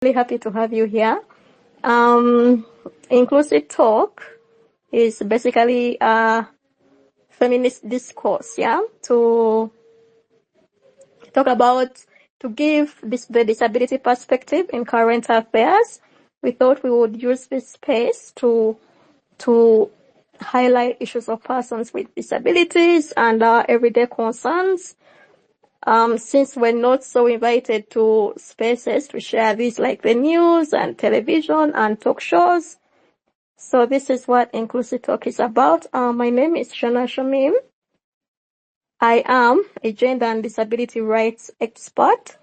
Really happy to have you here. Inclusive talk is basically a feminist discourse, to talk about, to give the disability perspective in current affairs. We thought we would use this space to highlight issues of persons with disabilities and everyday concerns. Since we're not so invited to spaces to share this, like the news and television and talk shows. So this is what Inclusive Talk is about. My name is Shana Shamim. I am a gender and disability rights expert.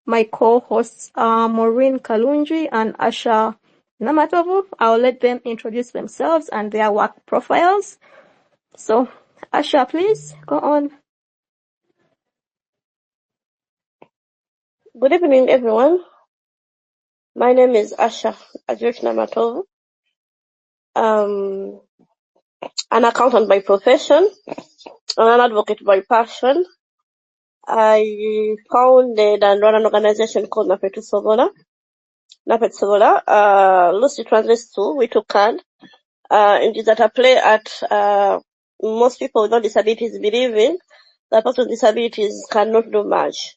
My co-hosts are Maureen Kalunji and Asha Namatovu. I'll let them introduce themselves and their work profiles. So, Asha, please go on. Good evening, everyone. My name is Asha Namatovu. An accountant by profession and an advocate by passion. I founded and run an organization called Napet Sobola. Loosely translates to We Took Hand. It is at a play at most people without disabilities believe in that people with disabilities cannot do much.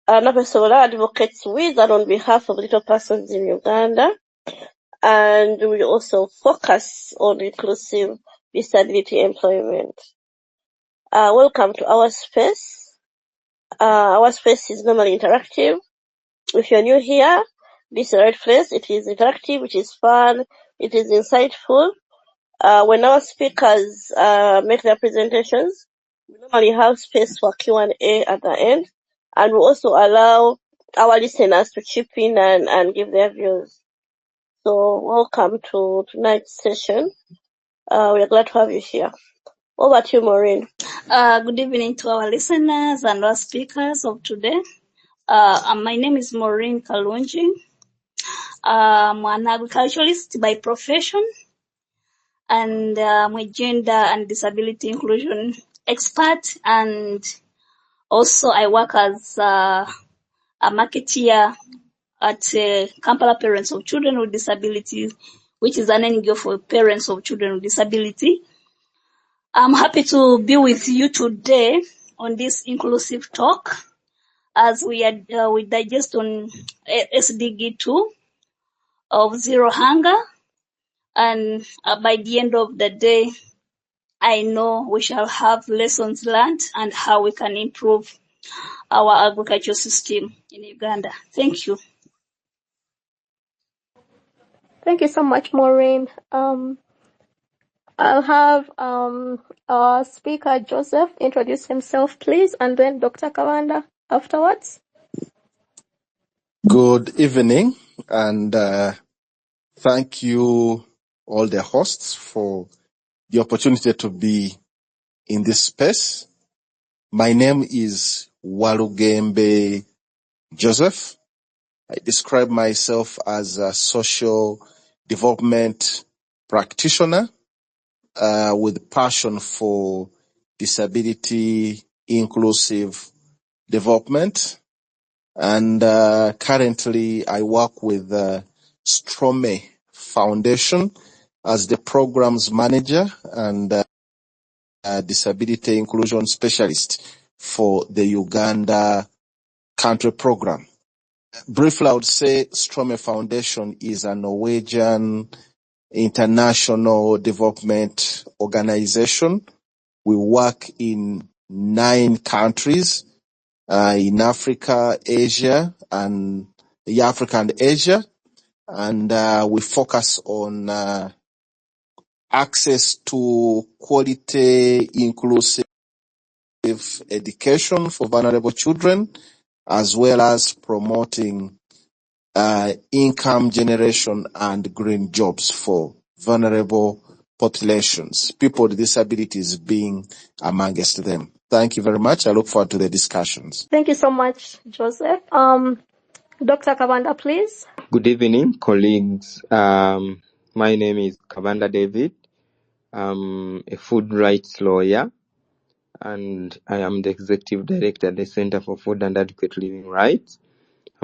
Napet Sobola advocates with and on behalf of little persons in Uganda. And we also focus on inclusive disability employment. Welcome to our space. Our space is normally interactive. If you're new here, this is the right place. It is interactive, it is fun, it is insightful. When our speakers make their presentations, we normally have space for Q&A at the end, and we also allow our listeners to chip in and give their views. So welcome to tonight's session. We are glad to have you here. Over to you, Maureen. Good evening to our listeners and our speakers of today. My name is Maureen Kalunji. I'm an agriculturalist by profession, and I'm a gender and disability inclusion expert, and also I work as a marketeer at Kampala Parents of Children with Disabilities, which is an NGO for parents of children with disability. I'm happy to be with you today on this inclusive talk as we digest on SDG2 of zero hunger, and by the end of the day, I know we shall have lessons learned and how we can improve our agricultural system in Uganda. Thank you. Thank you so much, Maureen. I'll have our speaker, Joseph, introduce himself, please, and then Dr. Kabanda afterwards. Good evening, and thank you all the hosts for the opportunity to be in this space. My name is Walugembe Joseph. I describe myself as a social development practitioner with passion for disability inclusive development. And currently I work with Strome Foundation as the programs manager and disability inclusion specialist for the Uganda country program. Briefly, I would say Strome Foundation is a Norwegian international development organization. We work in 9 countries in Africa, Asia, and Asia, and we focus on access to quality, inclusive education for vulnerable children, as well as promoting income generation and green jobs for vulnerable populations, people with disabilities being amongst them. Thank you very much. I look forward to the discussions. Thank you so much, Joseph. Dr. Kabanda, please. Good evening, colleagues. My name is Kabanda David. I'm a food rights lawyer, and I am the executive director at the Center for Food and Adequate Living Rights.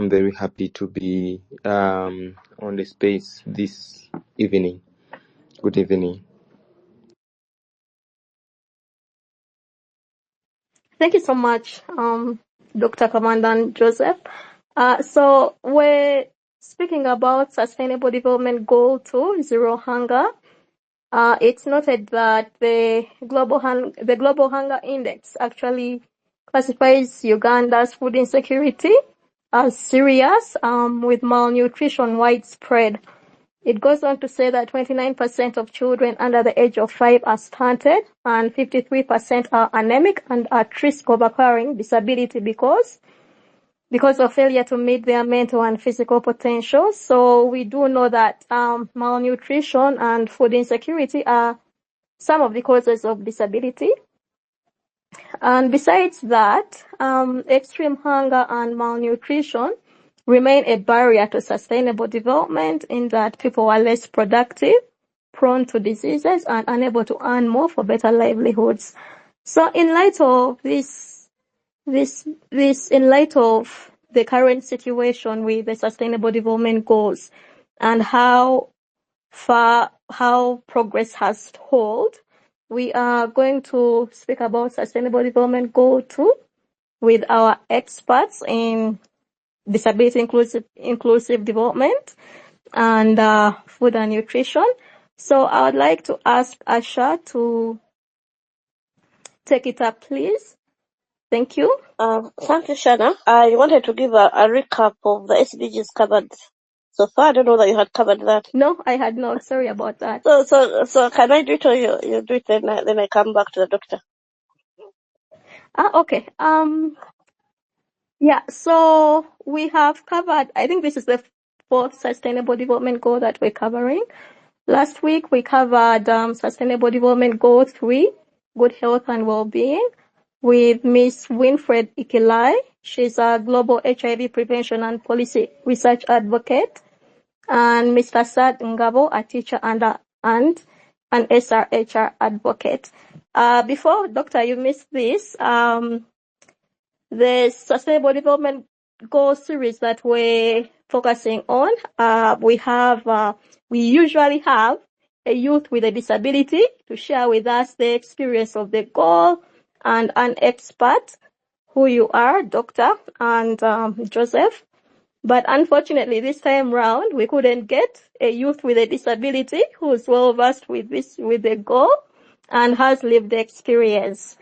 I'm very happy to be on the space this evening. Good evening. Thank you so much, Dr. Commandant Joseph. So we're speaking about Sustainable Development Goal 2, Zero Hunger. It's noted that the Global Hunger Index actually classifies Uganda's food insecurity as serious, with malnutrition widespread. It goes on to say that 29% of children under the age of 5 are stunted and 53% are anemic and at risk of acquiring disability because of failure to meet their mental and physical potential. So we do know that malnutrition and food insecurity are some of the causes of disability. And besides that, extreme hunger and malnutrition remain a barrier to sustainable development in that people are less productive, prone to diseases, and unable to earn more for better livelihoods. So in light of in light of the current situation with the Sustainable Development Goals and how progress has stalled, we are going to speak about Sustainable Development Goal 2 with our experts in disability inclusive development and food and nutrition. So I would like to ask Asha to take it up, please. Thank you. Thank you, Shana. I wanted to give a recap of the SDGs covered so far. I don't know that you had covered that. No, I had not. Sorry about that. So can I do it or you do it, then I come back to the doctor? Okay. Yeah, so we have covered, I think this is the 4th Sustainable Development Goal that we're covering. Last week we covered Sustainable Development Goal 3, Good Health and Well-Being, with Ms. Winfred Ikilai. She's a Global HIV Prevention and Policy Research Advocate, and Mr. Sad Ngabo, a teacher and an SRHR advocate. Before, Doctor, you missed this. The Sustainable Development Goal series that we're focusing on, we usually have a youth with a disability to share with us the experience of the goal, and an expert, who you are, Doctor and Joseph. But unfortunately, this time round, we couldn't get a youth with a disability who's well versed with the goal and has lived the experience.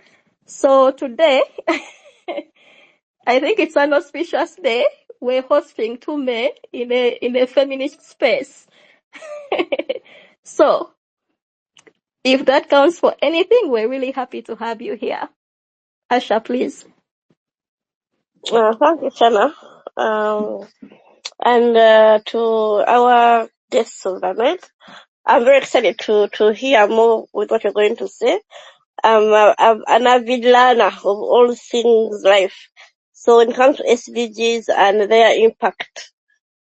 So today, I think it's an auspicious day. We're hosting 2 men in a feminist space. So, if that counts for anything, we're really happy to have you here. Asha, please. Thank you, Shana. And to our guests of the night, I'm very excited to hear more with what you're going to say. I'm an avid learner of all things life. So when it comes to SDGs and their impact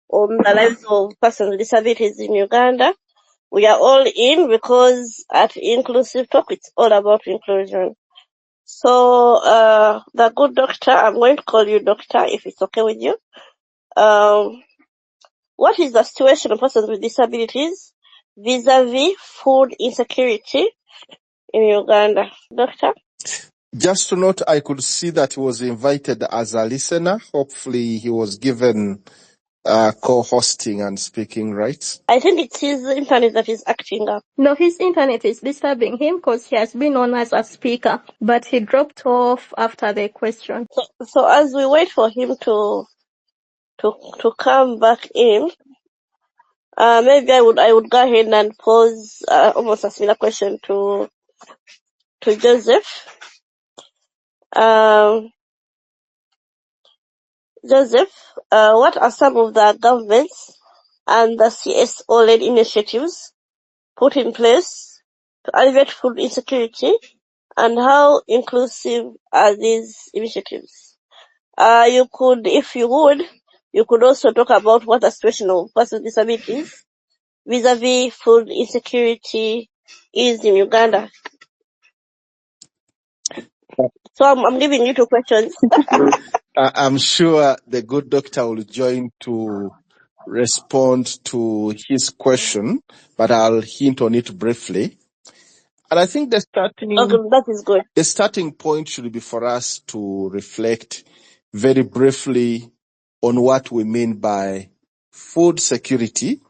on the lives of persons with disabilities in Uganda, we are all in, because at Inclusive Talk, it's all about inclusion. So, the good doctor, I'm going to call you doctor if it's okay with you. What is the situation of persons with disabilities vis-a-vis food insecurity in Uganda, doctor? Just to note, I could see that he was invited as a listener. Hopefully he was given co-hosting and speaking rights. I think it's his internet that is acting up. No, his internet is disturbing him because he has been on as a speaker, but he dropped off after the question. So as we wait for him to come back in, maybe I would go ahead and pose almost a similar question to Joseph. Joseph, what are some of the governments and the CSO-led initiatives put in place to alleviate food insecurity, and how inclusive are these initiatives? You could, if you would, you could also talk about what the situation of persons with disabilities vis-a-vis food insecurity is in Uganda. So I'm giving you 2 questions. I'm sure the good doctor will join to respond to his question, but I'll hint on it briefly. And I think Okay, that is good. the starting point should be for us to reflect very briefly on what we mean by food security.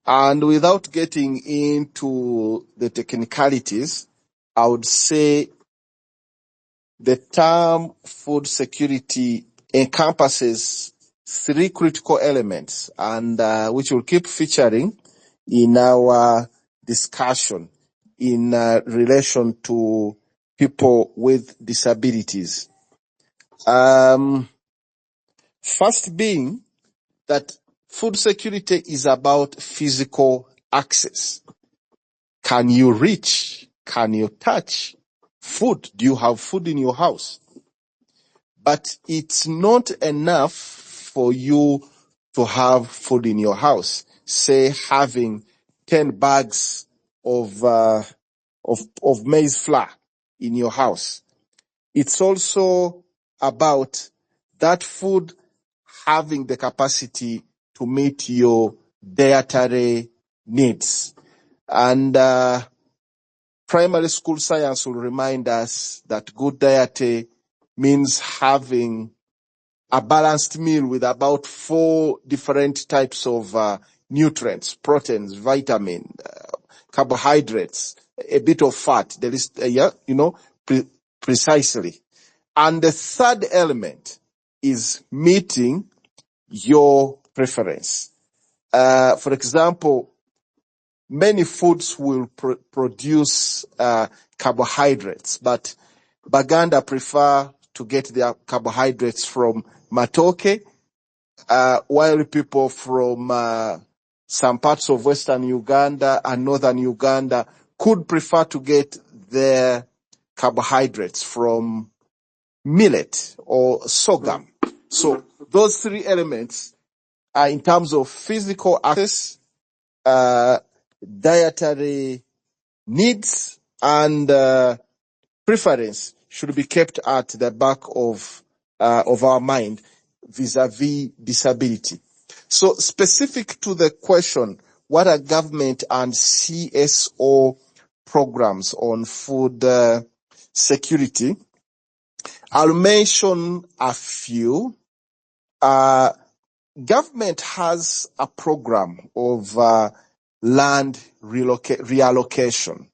And without getting into the technicalities, I would say the term food security encompasses three critical elements, and which will keep featuring in our discussion in relation to people with disabilities. First being that food security is about physical access. Can you reach? Can you touch food? Do you have food in your house? But it's not enough for you to have food in your house. Say having 10 bags of maize flour in your house. It's also about that food having the capacity to meet your dietary needs. And primary school science will remind us that good diet means having a balanced meal with about 4 different types of nutrients, proteins, vitamin, carbohydrates, a bit of fat. There is, precisely. And the third element is meeting your preference. For example, many foods will produce carbohydrates, but Baganda prefer to get their carbohydrates from matoke, while people from some parts of Western Uganda and Northern Uganda could prefer to get their carbohydrates from millet or sorghum. So those three elements are in terms of physical access, dietary needs, and preference should be kept at the back of our mind vis-a-vis disability. So specific to the question, what are government and CSO programs on food security? I'll mention a few. Government has a program of land reallocation.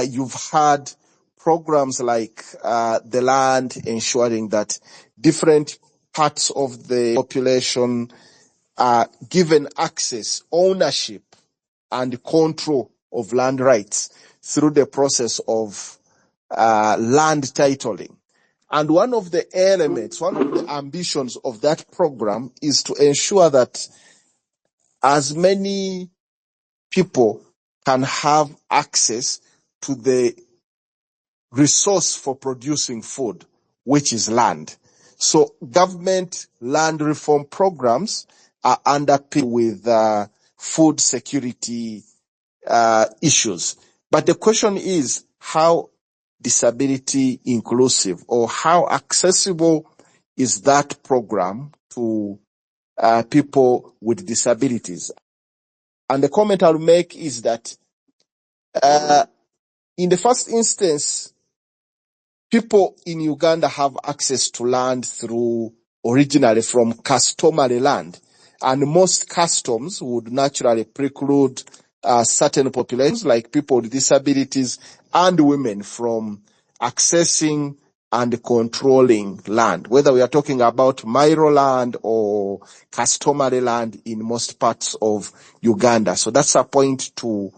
You've had programs like the land ensuring that different parts of the population are given access, ownership, and control of land rights through the process of land titling. And one of the elements, one of the ambitions of that program is to ensure that as many people can have access to the resource for producing food, which is land. So government land reform programs are underpinned with food security issues. But the question is how disability inclusive or how accessible is that program to people with disabilities? And the comment I'll make is that in the first instance, people in Uganda have access to land through originally from customary land. And most customs would naturally preclude certain populations like people with disabilities and women from accessing and controlling land, whether we are talking about Mairo land or customary land in most parts of Uganda. So that's a point to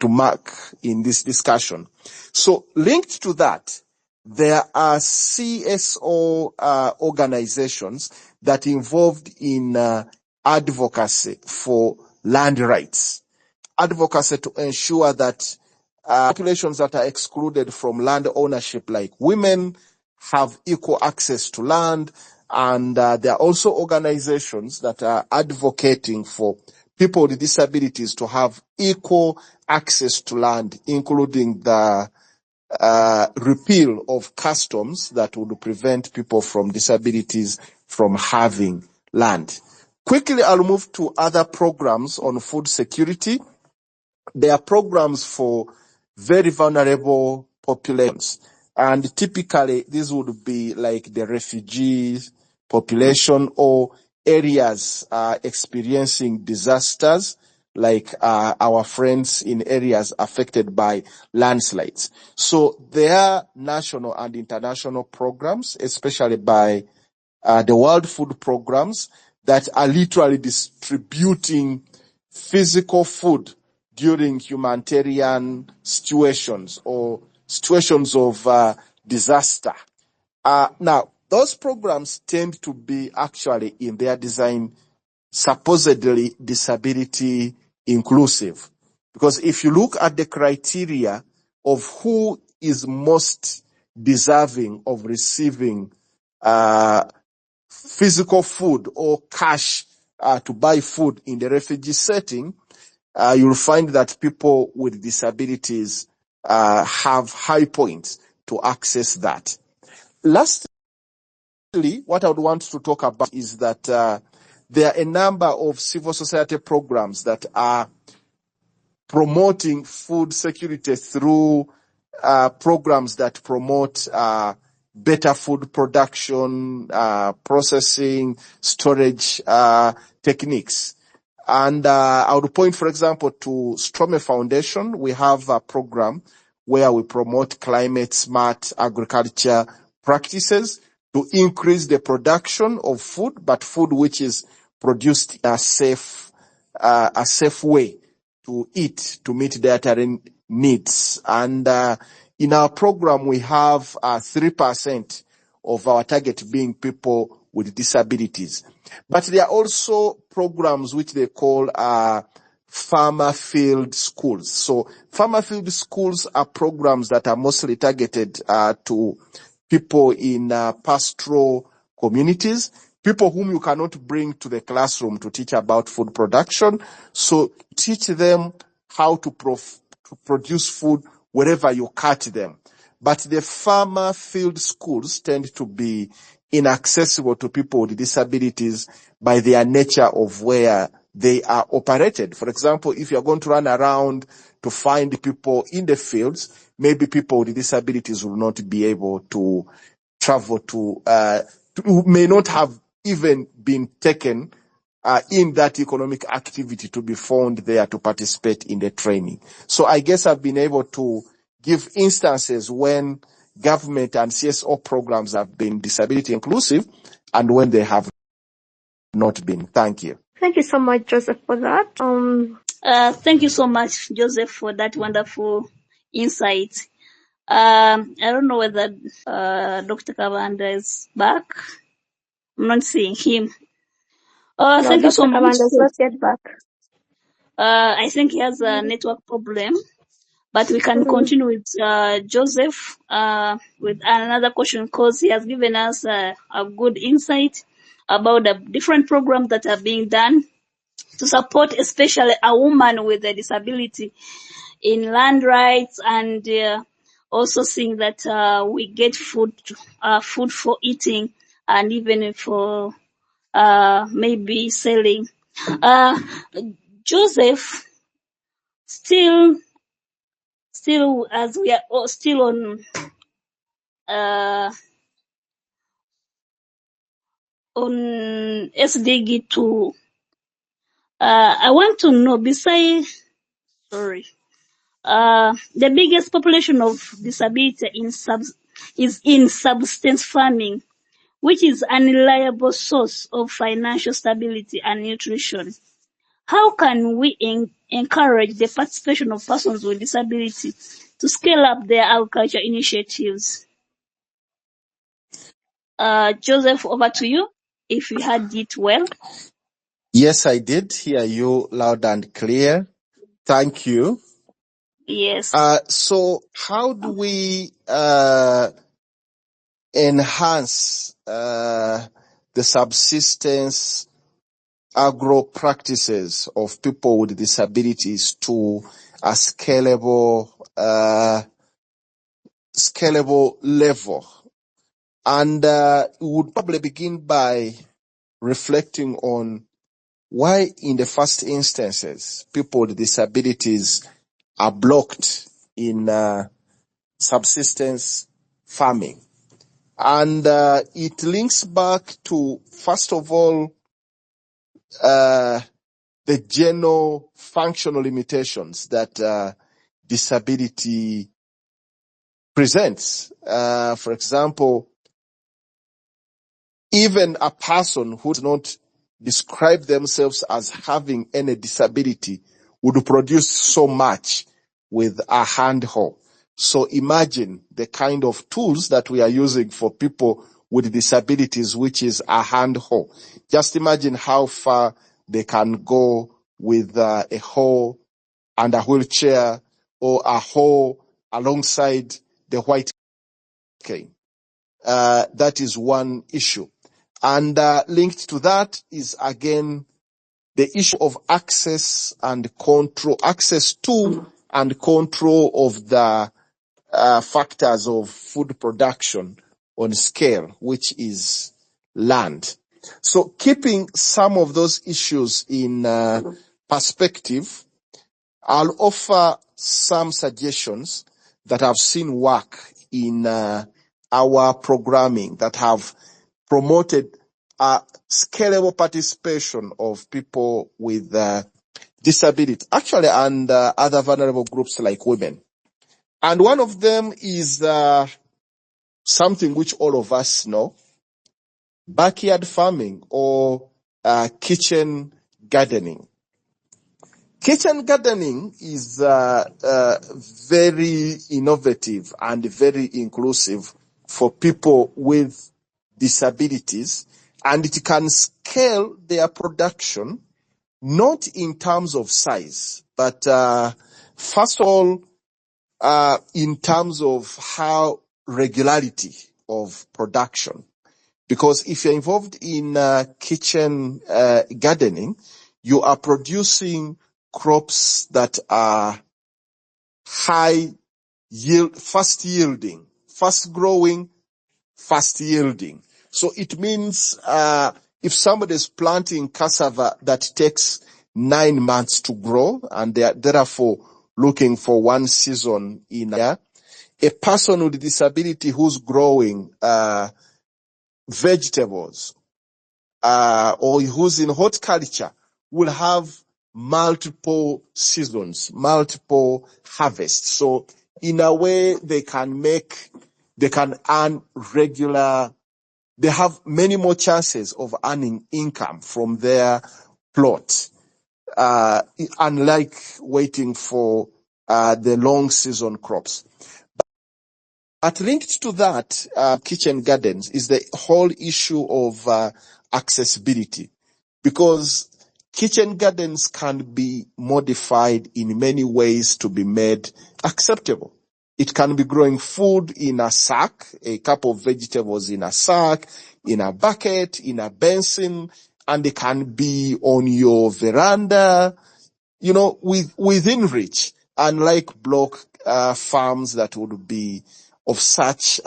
mark in this discussion. So linked to that, there are CSO organizations that involved in advocacy for land rights, advocacy to ensure that populations that are excluded from land ownership, like women, have equal access to land. And there are also organizations that are advocating for people with disabilities to have equal access to land, including the repeal of customs that would prevent people from disabilities from having land. Quickly, I'll move to other programs on food security. There are programs for very vulnerable populations, and typically these would be like the refugee population or areas experiencing disasters, like our friends in areas affected by landslides. So there are national and international programs, especially by the World Food Programs, that are literally distributing physical food during humanitarian situations or situations of disaster. Now, those programs tend to be actually in their design supposedly disability inclusive. Because if you look at the criteria of who is most deserving of receiving physical food or cash to buy food in the refugee setting, you'll find that people with disabilities have high points to access that. Lastly, what I would want to talk about is that there are a number of civil society programs that are promoting food security through programs that promote better food production, processing, storage techniques. And I would point, for example, to Strome Foundation. We have a program where we promote climate smart agriculture practices to increase the production of food, but food which is produced in a safe way to eat, to meet dietary needs. And in our program, we have 3% of our target being people with disabilities. But there are also programs which they call farmer field schools. So farmer field schools are programs that are mostly targeted to people in pastoral communities, people whom you cannot bring to the classroom to teach about food production. So teach them how to produce food wherever you cut them. But the farmer field schools tend to be inaccessible to people with disabilities by their nature of where they are operated. For example, if you're going to run around to find people in the fields, maybe people with disabilities will not be able to travel to may not have even been taken in that economic activity to be found there to participate in the training. So I guess I've been able to give instances when government and CSO programs have been disability inclusive and when they have not been. Thank you. Thank you so much, Joseph, for that. Thank you so much, Joseph, for that wonderful insight. I don't know whether Dr. Kabanda is back. I'm not seeing him. No, Thank you Dr. so much. Kabanda is not yet back. I think he has a network problem, but we can continue with Joseph with another question because he has given us a good insight about the different programs that are being done to support especially a woman with a disability in land rights and also seeing that we get food for eating and even for maybe selling. Joseph, still as we are still on SDG2, I want to know, the biggest population of disability is in subsistence farming, which is an unreliable source of financial stability and nutrition. How can we encourage the participation of persons with disability to scale up their agriculture initiatives? Joseph, over to you, if you had it well. Yes, I did hear you loud and clear. Thank you. Yes. So how do we enhance the subsistence agro practices of people with disabilities to a scalable scalable level. And we would probably begin by reflecting on why in the first instances people with disabilities are blocked in subsistence farming. And it links back to, first of all, the general functional limitations that disability presents. For example, even a person who does not describe themselves as having any disability would produce so much with a hand hoe. So imagine the kind of tools that we are using for people with disabilities, which is a hand hoe. Just imagine how far they can go with a hoe and a wheelchair, or a hoe alongside the white cane. That is one issue. And linked to that is, again, the issue of access and control, access to and control of the factors of food production on scale, which is land. So keeping some of those issues in perspective, I'll offer some suggestions that I've seen work in our programming that have promoted scalable participation of people with disability, actually, and other vulnerable groups like women. And one of them is something which all of us know: backyard farming or kitchen gardening. Kitchen gardening is very innovative and very inclusive for people with disabilities, and it can scale their production not in terms of size, but first of all, in terms of how regularity of production. Because if you're involved in kitchen gardening, you are producing crops that are high yield, fast yielding, fast growing, fast yielding. So it means if somebody is planting cassava that takes 9 months to grow, and they are therefore looking for one season in a year, a person with disability who's growing vegetables or who's in horticulture will have multiple seasons, multiple harvests. So in a way, they can earn regular, they have many more chances of earning income from their plot, unlike waiting for the long season crops. But linked to that, kitchen gardens, is the whole issue of accessibility, because kitchen gardens can be modified in many ways to be made acceptable. It can be growing food in a sack, a cup of vegetables in a sack, in a bucket, in a basin, and it can be on your veranda, within reach, unlike block farms that would be of such,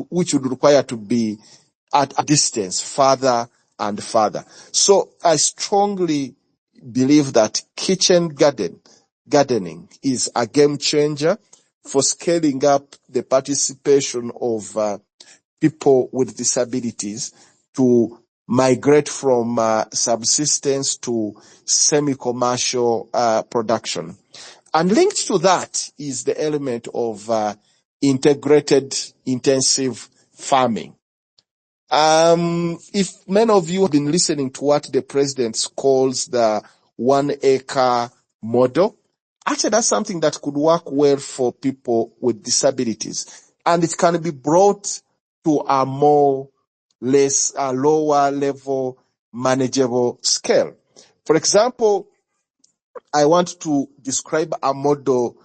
which would require to be at a distance further and further. So I strongly believe that kitchen gardening is a game changer for scaling up the participation of people with disabilities to migrate from subsistence to semi-commercial production. And linked to that is the element of integrated intensive farming. If many of you have been listening to what the president calls the 1 acre model, actually that's something that could work well for people with disabilities, and it can be brought to a lower level manageable scale. For example, I want to describe a model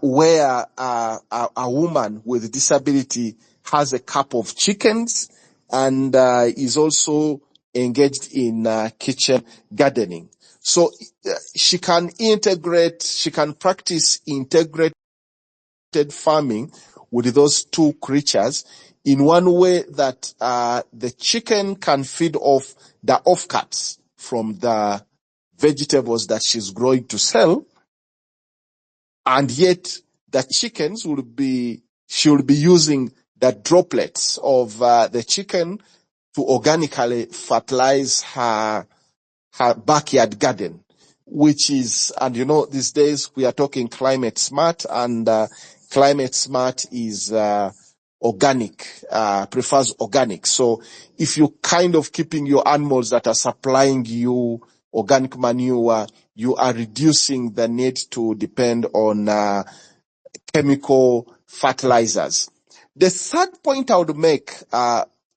where a woman with disability has a couple of chickens and is also engaged in kitchen gardening. So she can practice integrated farming with those two creatures in one way that the chicken can feed off the offcuts from the vegetables that she's growing to sell, and yet the chickens she will be using the droplets of the chicken to organically fertilize her backyard garden, which is, and these days we are talking climate smart, and climate smart is organic, prefers organic. So if you kind of keeping your animals that are supplying you organic manure, you are reducing the need to depend on chemical fertilizers. The third point I would make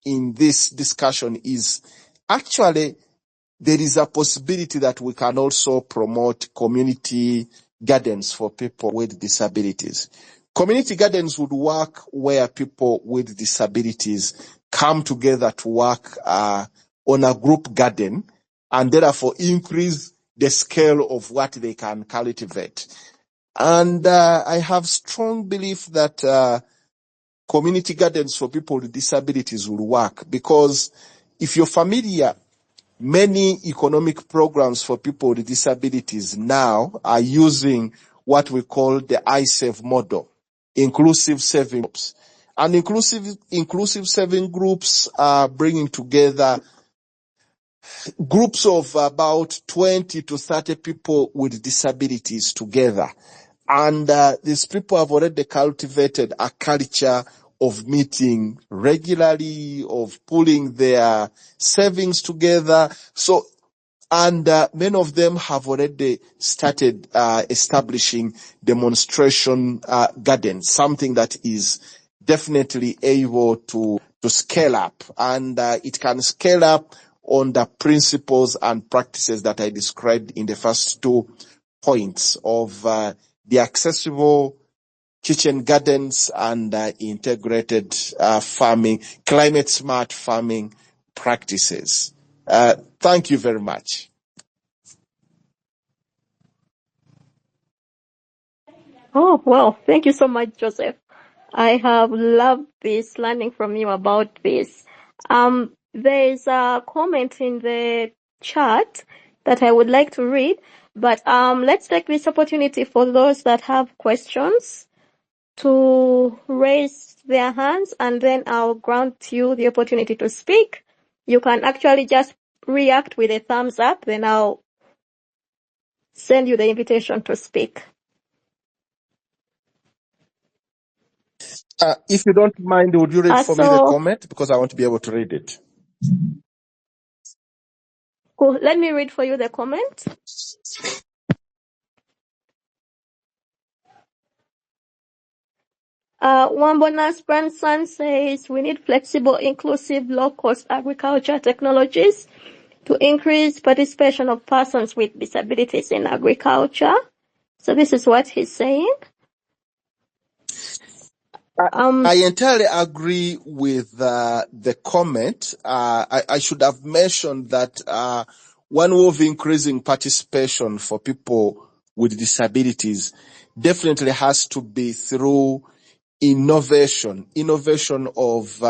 in this discussion is actually there is a possibility that we can also promote community gardens for people with disabilities. Community gardens would work where people with disabilities come together to work on a group garden, and therefore increase the scale of what they can cultivate. And I have strong belief that community gardens for people with disabilities will work, because if you're familiar, many economic programs for people with disabilities now are using what we call the ISAVE model, inclusive saving groups. And inclusive saving groups are bringing together groups of about 20 to 30 people with disabilities together. And these people have already cultivated a culture of meeting regularly, of pulling their savings together. So, and many of them have already started establishing demonstration gardens, something that is definitely able to scale up. And it can scale up on the principles and practices that I described in the first 2 points of the accessible kitchen gardens and integrated farming, climate smart farming practices. Thank you very much. Oh, well, thank you so much, Joseph. I have loved this, learning from you about this. There's a comment in the chat that I would like to read, but let's take this opportunity for those that have questions to raise their hands, and then I'll grant you the opportunity to speak. You can actually just react with a thumbs up, then I'll send you the invitation to speak. If you don't mind, would you read for me the comment? Because I want to be able to read it. Cool. Let me read for you the comment. Wambona's grandson says we need flexible, inclusive, low-cost agriculture technologies to increase participation of persons with disabilities in agriculture. So this is what he's saying. I entirely agree with the comment. I should have mentioned that one way of increasing participation for people with disabilities definitely has to be through innovation of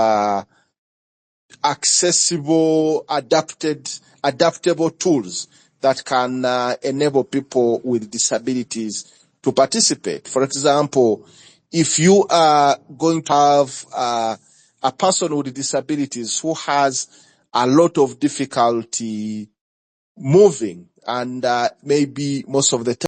accessible, adaptable tools that can enable people with disabilities to participate. For example, if you are going to have a person with disabilities who has a lot of difficulty moving, and maybe most of the time